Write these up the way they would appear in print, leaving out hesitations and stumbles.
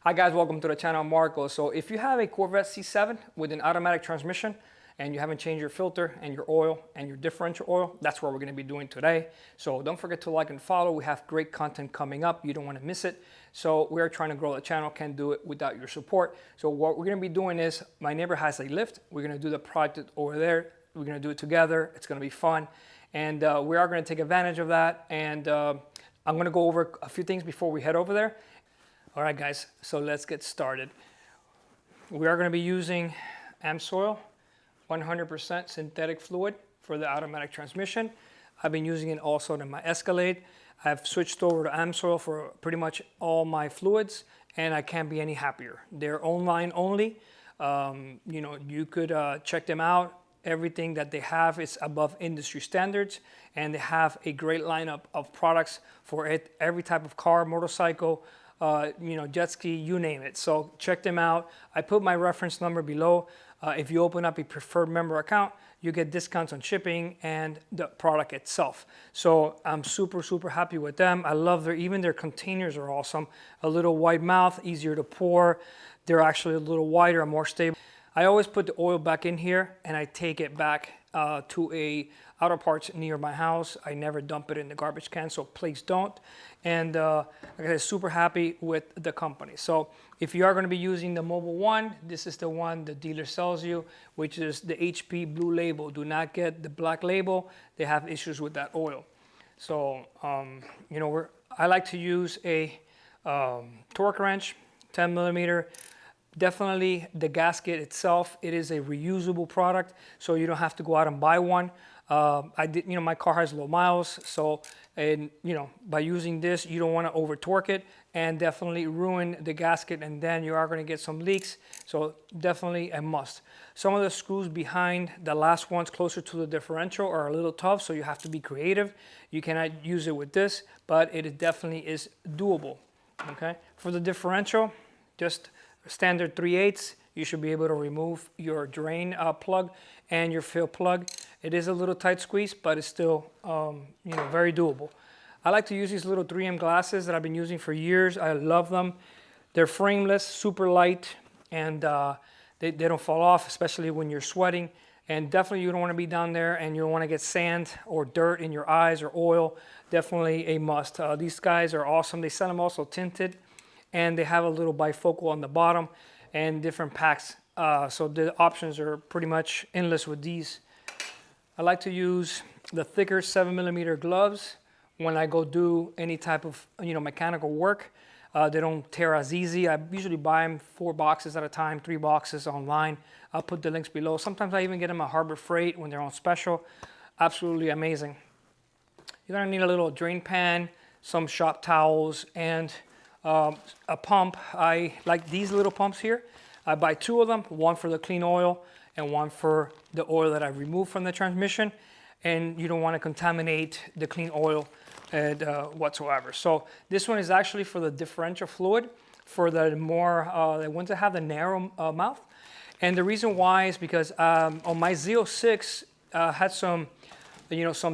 Hi guys, welcome to the channel. I'm Marco. So if you have a Corvette C7 with an automatic transmission and you haven't changed your filter and your oil and your differential oil, that's what we're going to be doing today. So don't forget to like and follow. We have great content coming up. You don't want to miss it. So we're trying to grow the channel. Can't do it without your support. So what we're going to be doing is, my neighbor has a lift. We're going to do the project over there. We're going to do it together. It's going to be fun. And we are going to take advantage of that. And I'm going to go over a few things before we head over there. All right, guys, so let's get started. We are going to be using AmSoil 100% synthetic fluid for the automatic transmission. I've been using it also in my Escalade. I've switched over to AmSoil for pretty much all my fluids, and I can't be any happier. They're online only. You could check them out. Everything that they have is above industry standards, and they have a great lineup of products for every type of car, motorcycle, jet ski, you name it. So check them out. I put my reference number below. If you open up a preferred member account, you get discounts on shipping and the product itself. So I'm super happy with them. I love even their containers are awesome. A little wide mouth, easier to pour. They're actually a little wider and more stable. I always put the oil back in here and I take it back to a auto parts near my house. I never dump it in the garbage can, so please don't. And like I said, super happy with the company. So if you are going to be using the mobile one, this is the one the dealer sells you, which is the HP blue label. Do not get the black label. They have issues with that oil. So I like to use a torque wrench, 10 millimeter. Definitely the gasket itself, it is a reusable product, so you don't have to go out and buy one. My car has low miles, so by using this, you don't want to over torque it and definitely ruin the gasket, and then you are going to get some leaks. So definitely a must. Some of the screws behind the last ones closer to the differential are a little tough, so you have to be creative. You cannot use it with this, but it definitely is doable. Okay, for the differential, just standard 3/8, you should be able to remove your drain plug and your fill plug. It is a little tight squeeze, but it's still very doable. I like to use these little 3M glasses that I've been using for years. I love them. They're frameless, super light, and they don't fall off, especially when you're sweating. And definitely you don't want to be down there and you don't want to get sand or dirt in your eyes or oil. Definitely a must. These guys are awesome. They sell them also tinted, and they have a little bifocal on the bottom and different packs. So the options are pretty much endless with these. I like to use the thicker 7 millimeter gloves when I go do any type of mechanical work. They don't tear as easy. I usually buy them 4 boxes at a time, 3 boxes online. I'll put the links below. Sometimes I even get them at Harbor Freight when they're on special. Absolutely amazing. You're gonna need a little drain pan, some shop towels, and a pump. I like these little pumps here. I buy 2 of them, one for the clean oil and one for the oil that I removed from the transmission. And you don't want to contaminate the clean oil whatsoever. So this one is actually for the differential fluid, for the more, they want to have the narrow mouth. And the reason why is because on my Z06 had some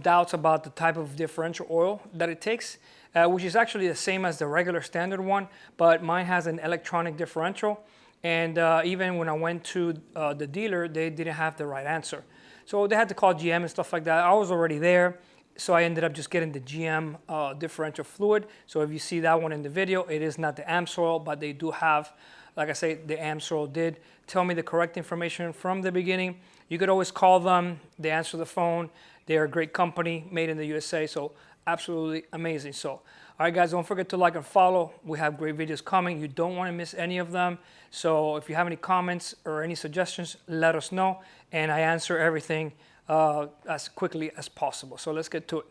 doubts about the type of differential oil that it takes. Which is actually the same as the regular standard one, but mine has an electronic differential. And even when I went to the dealer, they didn't have the right answer. So they had to call GM and stuff like that. I was already there, so I ended up just getting the GM differential fluid. So if you see that one in the video, it is not the AmSoil, but they do have, like I say, the AmSoil did tell me the correct information from the beginning. You could always call them. They answer the phone. They are a great company, made in the USA. So absolutely amazing. So, all right, guys, don't forget to like and follow. We have great videos coming. You don't want to miss any of them. So if you have any comments or any suggestions, let us know. And I answer everything as quickly as possible. So let's get to it.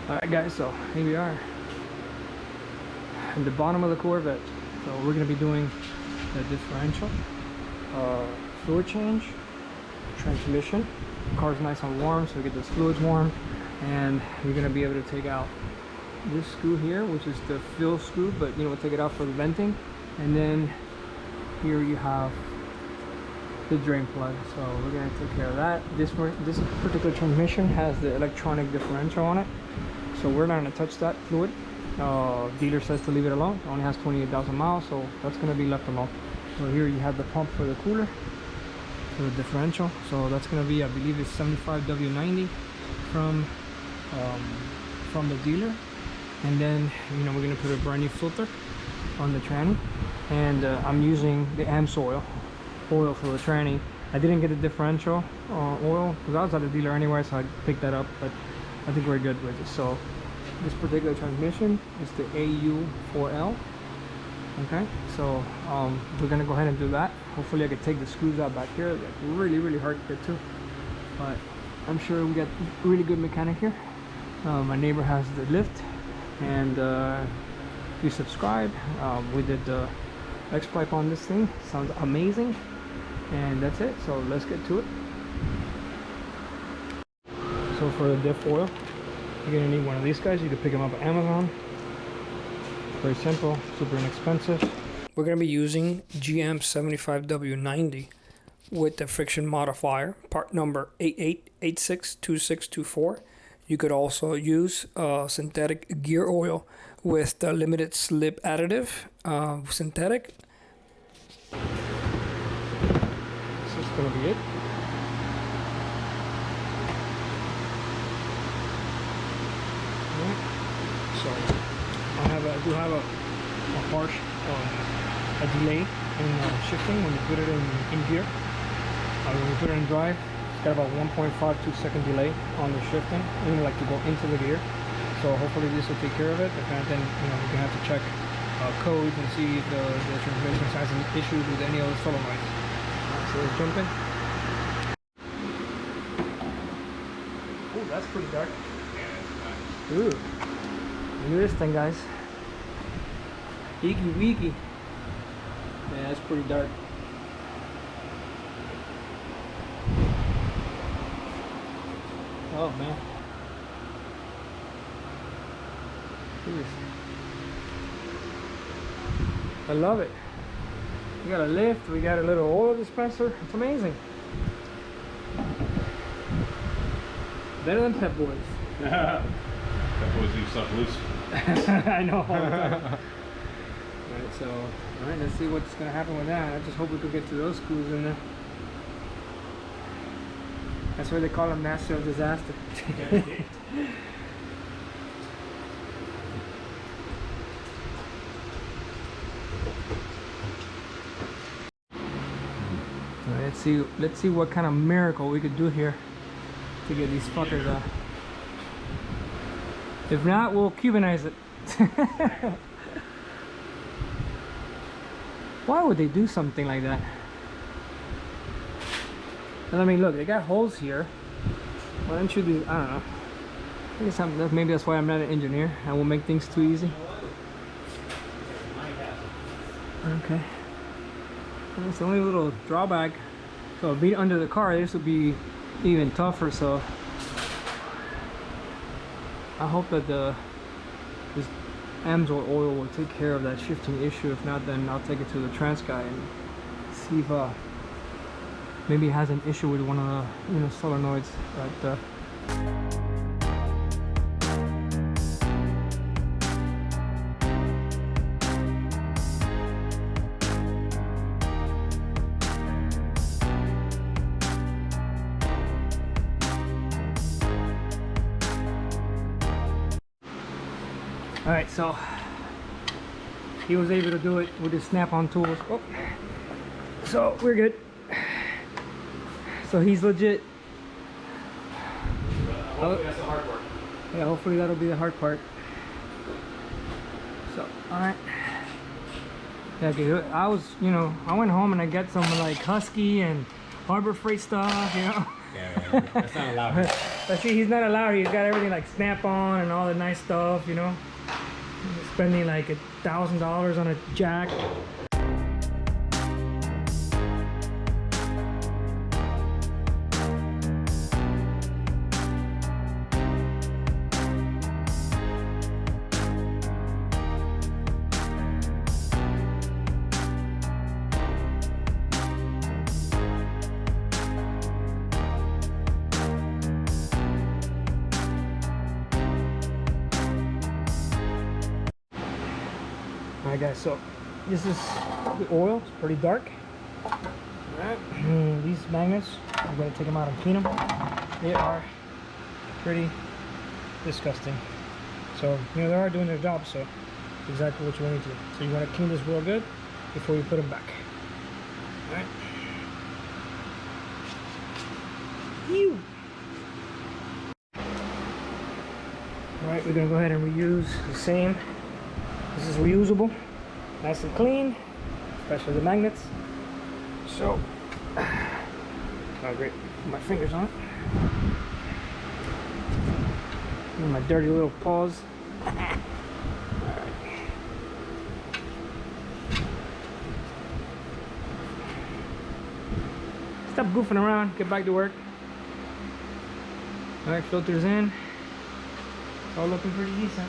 All right, guys, so here we are at the bottom of the Corvette. So we're going to be doing the differential, fluid change, transmission. The car's nice and warm, so we get those fluids warm. And you're going to be able to take out this screw here, which is the fill screw, but we'll take it out for the venting. And then here you have the drain plug, so we're going to take care of that. This particular transmission has the electronic differential on it, so we're not going to touch that fluid. Dealer says to leave it alone. It only has 28,000 miles, so that's going to be left alone. So here you have the pump for the cooler, for the differential. So that's going to be, I believe it's 75W90 from the dealer. And then, you know, we're going to put a brand new filter on the tranny. And I'm using the AMS oil for the tranny. I didn't get the differential oil because I was at the dealer anyway, so I picked that up, but I think we're good with it. So this particular transmission is the AU4L. Okay, so we're gonna go ahead and do that. Hopefully I can take the screws out back here. They're really hard to get to, but I'm sure we got a really good mechanic here. My neighbor has the lift, and if you subscribe, we did the X-pipe on this thing. Sounds amazing. And that's it, so let's get to it. So for the diff oil, you're gonna need one of these guys. You can pick them up at Amazon. Very simple, super inexpensive. We're gonna be using GM 75W90 with the friction modifier, part number 88862624. You could also use synthetic gear oil with the limited slip additive, synthetic. Gonna be it. Right. So I do have a harsh a delay in shifting when you put it in gear. When you put it in drive, it's got about 1.52 second delay on the shifting, even like to go into the gear. So hopefully this will take care of it. If not, then you know you can have to check codes and see if the transmission has any issues with any other solenoids. So we're jumping. Oh, that's pretty dark. Ooh. Look at this thing, guys. Eeky weeky. Yeah, that's pretty dark. Oh man. Look at this. I love it. We got a lift, we got a little oil dispenser. It's amazing. Better than Pep Boys. Pep Boys leave stuff loose. I know. Alright, so alright, let's see what's gonna happen with that. I just hope we could get to those screws in there. That's why they call them master of disaster. Let's see what kind of miracle we could do here to get these fuckers out. If not, we'll Cubanize it. Why would they do something like that? And I mean, look, they got holes here. Why don't you do? I don't know. I guess maybe that's why I'm not an engineer. I will make things too easy. Okay. That's the only little drawback. So being under the car, this would be even tougher. So I hope that this AMS oil will take care of that shifting issue. If not, then I'll take it to the trans guy and see if maybe it has an issue with one of the solenoids. But alright, so he was able to do it with his snap-on tools. Oh. So we're good. So he's legit. Hopefully that's the hard part. Yeah, hopefully that'll be the hard part. So, alright. Yeah, okay, I went home and I got some like Husky and Harbor Freight stuff, Yeah, that's not allowed here. But see, he's not allowed. He's got everything like Snap-on and all the nice stuff, Spending like $1,000 on a jack. Alright guys, so this is the oil. It's pretty dark. Alright, these magnets, I'm going to take them out and clean them. They are pretty disgusting. So, you know, they are doing their job, so exactly what you want to do. So you want to clean this real good before you put them back. Alright. Ew. Alright, we're going to go ahead and reuse the same. This is reusable. Nice and clean, especially the magnets. So, oh great, put my fingers on it. And my dirty little paws. Alright. Stop goofing around, get back to work. Alright, filters in. It's all looking pretty decent.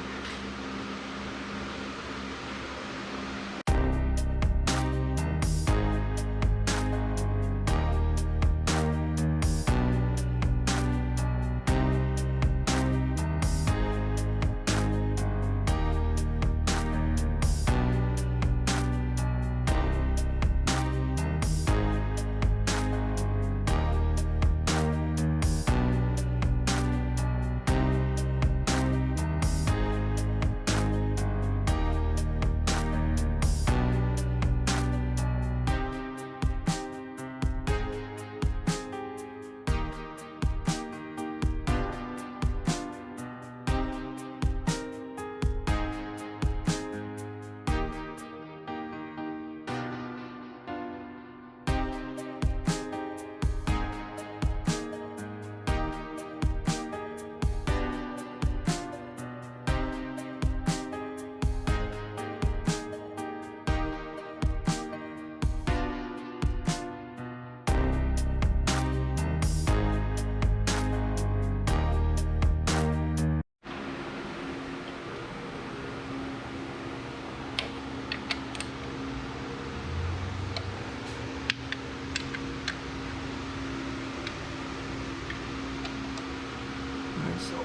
So,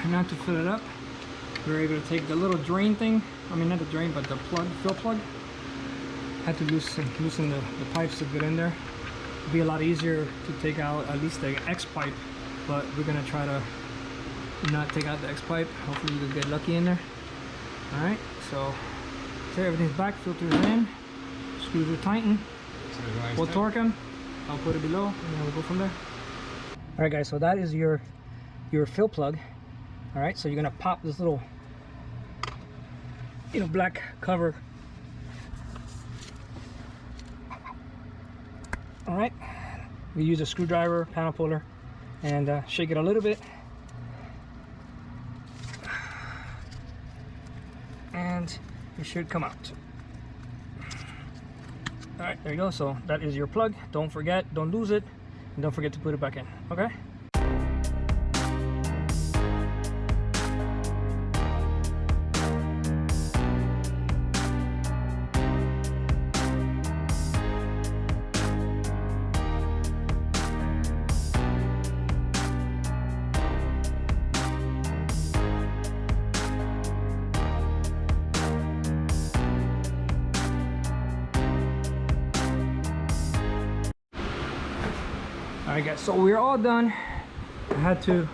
not to fill it up, we're able to take the little drain thing, I mean not the drain, but the plug, fill plug. Had to loosen the pipes to get in there. It'd be a lot easier to take out at least the X pipe, but we're gonna try to not take out the X pipe. Hopefully we'll get lucky in there. Alright, so everything's back, filters in, screws are tightened. We'll torque them, I'll put it below, and then we'll go from there. Alright guys, so that is your fill plug. All right, so you're gonna pop this little, black cover. All right, we use a screwdriver, panel puller, and shake it a little bit, and it should come out. All right, there you go. So that is your plug. Don't forget, don't lose it, and don't forget to put it back in. Okay. Alright guys, so we're all done. I had to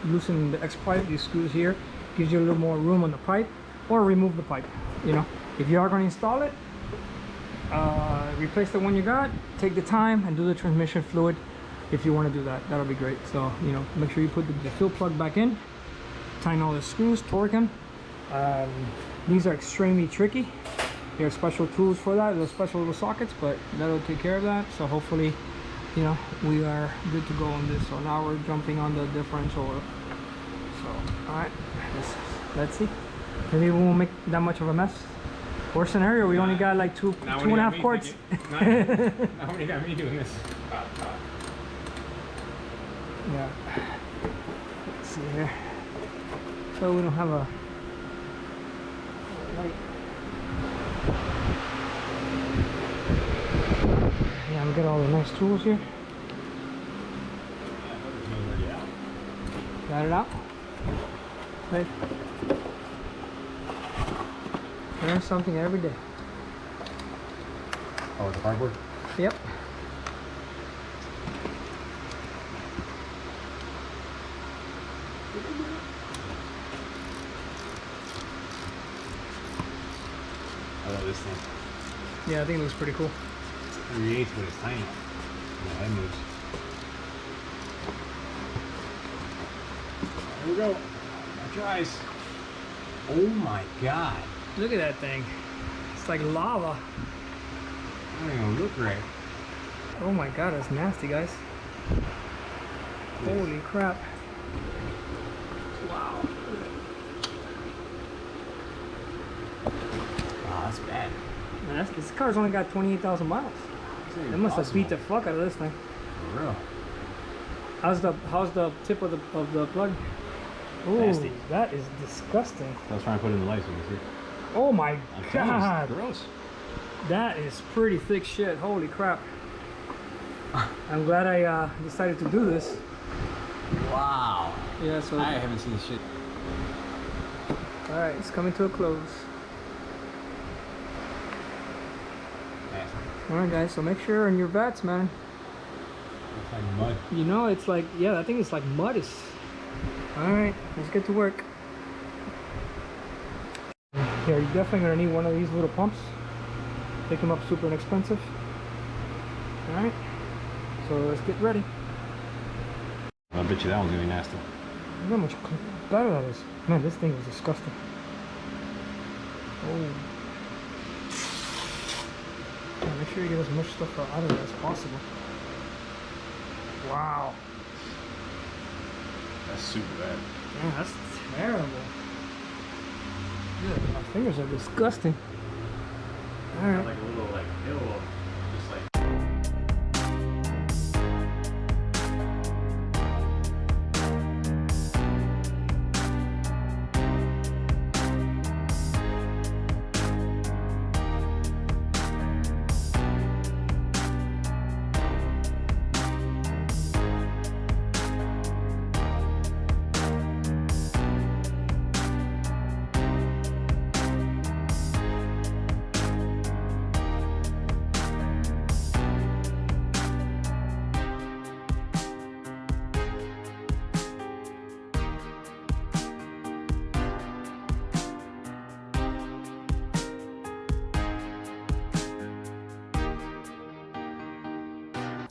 loosen the X pipe. These screws here gives you a little more room on the pipe, or remove the pipe. If you are going to install it, replace the one you got, take the time and do the transmission fluid. If you want to do that, that'll be great. So make sure you put the fill plug back in, tighten all the screws, torque them. These are extremely tricky. There are special tools for that, those special little sockets, but that'll take care of that. So hopefully we are good to go on this. So now we're jumping on the differential oil. So all right, let's see. Maybe we won't make that much of a mess. Worst scenario, we only got like two and a half quarts. Now when you got me doing this. Yeah. Let's see here. So we don't have a light. Yeah, I'm getting all the nice tools here. Got it out. Right. Learn something every day. Oh, the cardboard? Yep. I love this thing. Yeah, I think it looks pretty cool. 3/8, but it's tiny. Yeah, that moves. There we go. Watch your eyes. Oh my god. Look at that thing. It's like lava. I don't even look right. Oh my god, that's nasty, guys. Holy crap. Wow. Wow, that's bad. Man, this car's only got 28,000 miles. They must have beat the fuck out of this thing. For real. How's the tip of the plug? Ooh, Nasty. that is disgusting. I was trying to put it in the light so you can see. Oh my I'm telling you, god. it's gross. That is pretty thick shit. Holy crap. I'm glad I decided to do this. Wow. Yeah, so I haven't seen shit. alright, it's coming to a close. Nasty. Alright guys, so make sure on your vats, man. It's like mud. You know, it's like, yeah, I think it's like mud is. Alright, let's get to work. Yeah, you're definitely gonna need one of these little pumps. Pick them up super inexpensive. Alright, so let's get ready. I bet you that one's gonna be nasty. Look how much better that is. Man, this thing is disgusting. Oh. Yeah, make sure you get as much stuff out of it as possible. Wow. That's super bad. Man, that's terrible. Yeah, my fingers are disgusting. Alright. Like a little like hill of just like.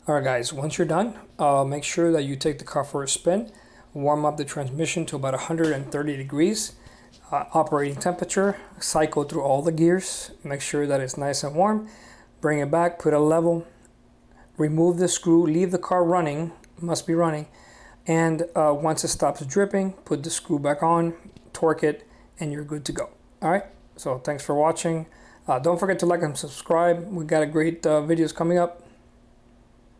Alright guys, once you're done, make sure that you take the car for a spin, warm up the transmission to about 130 degrees, operating temperature, cycle through all the gears, make sure that it's nice and warm, bring it back, put a level, remove the screw, leave the car running, must be running, and once it stops dripping, put the screw back on, torque it, and you're good to go. Alright, so thanks for watching. Don't forget to like and subscribe. We got a great videos coming up.